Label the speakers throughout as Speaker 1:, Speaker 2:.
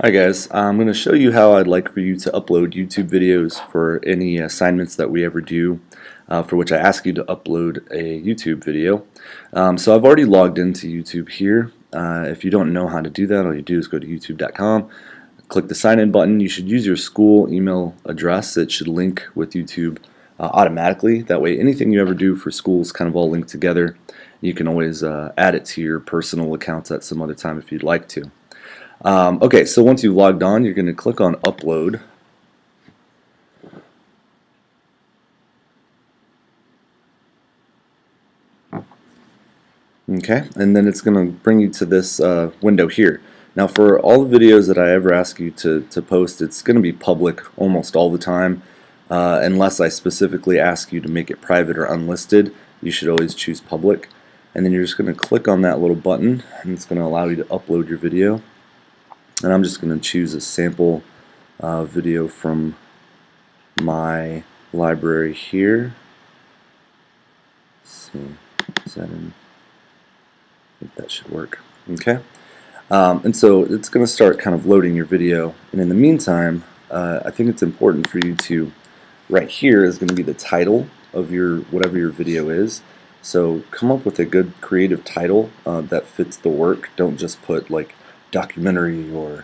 Speaker 1: Hi guys, I'm going to show you how I'd like for you to upload YouTube videos for any assignments that we ever do, for which I ask you to upload a YouTube video. So I've already logged into YouTube here. If you don't know how to do that, all you do is go to youtube.com, click the sign in button. You should use your school email address. It should link with YouTube automatically. That way anything you ever do for school is kind of all linked together. You can always add it to your personal accounts at some other time if you'd like to. Okay, so once you've logged on, you're going to click on Upload. Okay, and then it's going to bring you to this window here. Now for all the videos that I ever ask you to post, it's going to be public almost all the time, unless I specifically ask you to make it private or unlisted. You should always choose public. And then you're just going to click on that little button, and it's going to allow you to upload your video. And I'm just going to choose a sample video from my library here. Let's see, is that in? I think that should work. Okay, and so it's going to start kind of loading your video. And in the meantime, I think it's important for you to, right here is going to be the title of your whatever your video is. So come up with a good creative title that fits the work. Don't just put like documentary or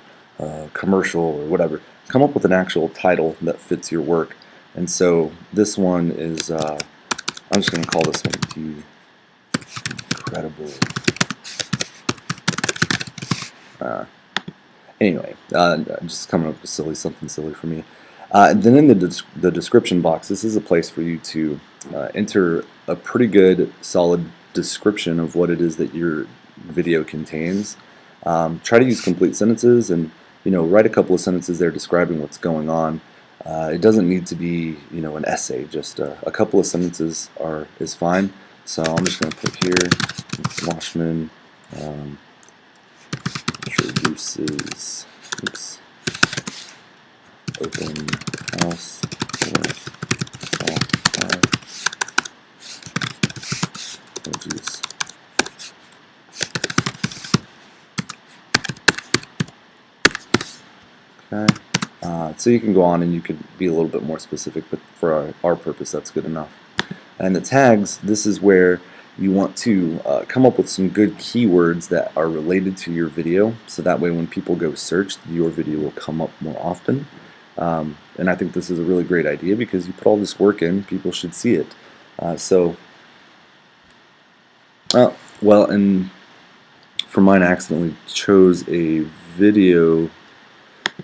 Speaker 1: commercial or whatever. Come up with an actual title that fits your work. And so this one is, I'm just going to call this one The Incredible. Anyway, I'm just coming up with something silly for me. And then in the description box, this is a place for you to enter a pretty good, solid description of what it is that your video contains. Try to use complete sentences, and write a couple of sentences there describing what's going on. It doesn't need to be an essay. Just a couple of sentences is fine. So I'm just going to put here, Washman introduces open house for software. Oh geez. Okay. So you can go on and you could be a little bit more specific, but for our purpose that's good enough. And the tags, this is where you want to come up with some good keywords that are related to your video, so that way when people go search, your video will come up more often. And I think this is a really great idea because you put all this work in, people should see it. Well, and for mine I accidentally chose a video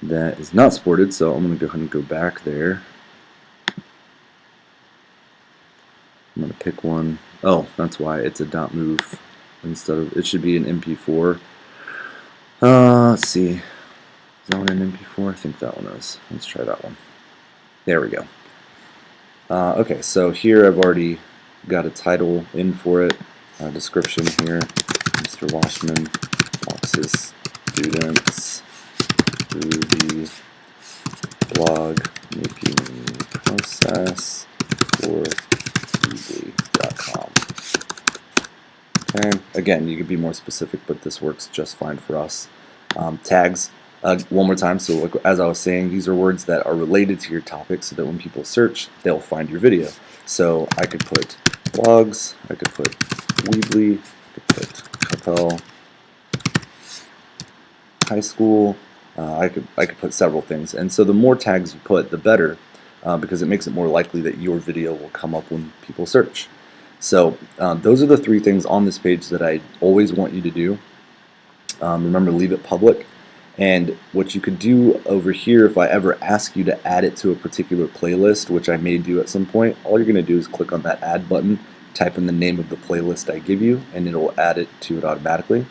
Speaker 1: that is not supported, so I'm going to go ahead and go back there. I'm going to pick one. Oh, that's why it's a .mov instead of, it should be an MP4. Let's see. Is that one an MP4? I think that one is. Let's try that one. There we go. Okay, so here I've already got a title in for it, description here. Mr. Washman walks his students through the blog making process for Weebly.com. Okay, again, you could be more specific, but this works just fine for us. Tags, one more time. So like, as I was saying, these are words that are related to your topic so that when people search, they'll find your video. So I could put blogs, I could put Weebly, I could put Capel High School, I could put several things. And so the more tags you put, the better, because it makes it more likely that your video will come up when people search. So those are the three things on this page that I always want you to do. Remember, leave it public. And what you could do over here, if I ever ask you to add it to a particular playlist, which I may do at some point, all you're going to do is click on that add button, type in the name of the playlist I give you, and it'll add it to it automatically.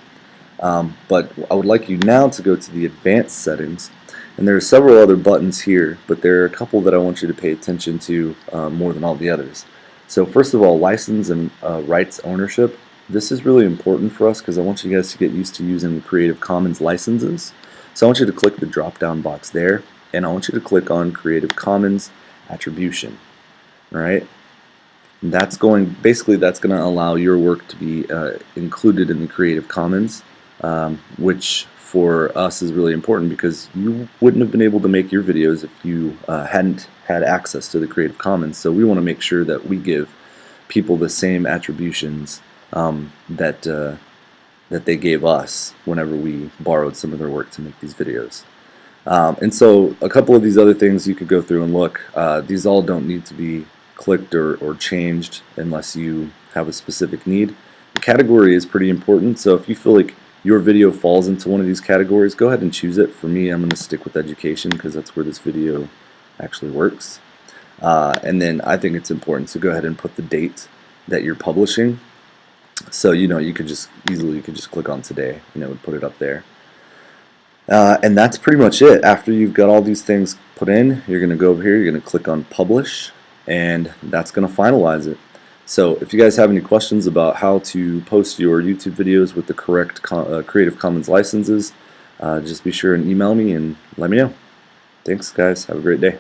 Speaker 1: But I would like you now to go to the advanced settings, and there are several other buttons here, but there are a couple that I want you to pay attention to more than all the others. So first of all, license and rights ownership. This is really important for us because I want you guys to get used to using Creative Commons licenses. So I want you to click the drop down box there, and I want you to click on Creative Commons Attribution. Alright? That's going to allow your work to be included in the Creative Commons, which for us is really important because you wouldn't have been able to make your videos if you hadn't had access to the Creative Commons. So we want to make sure that we give people the same attributions that they gave us whenever we borrowed some of their work to make these videos. And so a couple of these other things you could go through and look. These all don't need to be clicked or changed unless you have a specific need. The category is pretty important, so if you feel like your video falls into one of these categories, go ahead and choose it. For me, I'm going to stick with education because that's where this video actually works. And then I think it's important to go ahead and put the date that you're publishing. So you could just easily click on today, and it would put it up there. And that's pretty much it. After you've got all these things put in, you're going to go over here, you're going to click on Publish, and that's going to finalize it. So if you guys have any questions about how to post your YouTube videos with the correct Creative Commons licenses, just be sure and email me and let me know. Thanks, guys. Have a great day.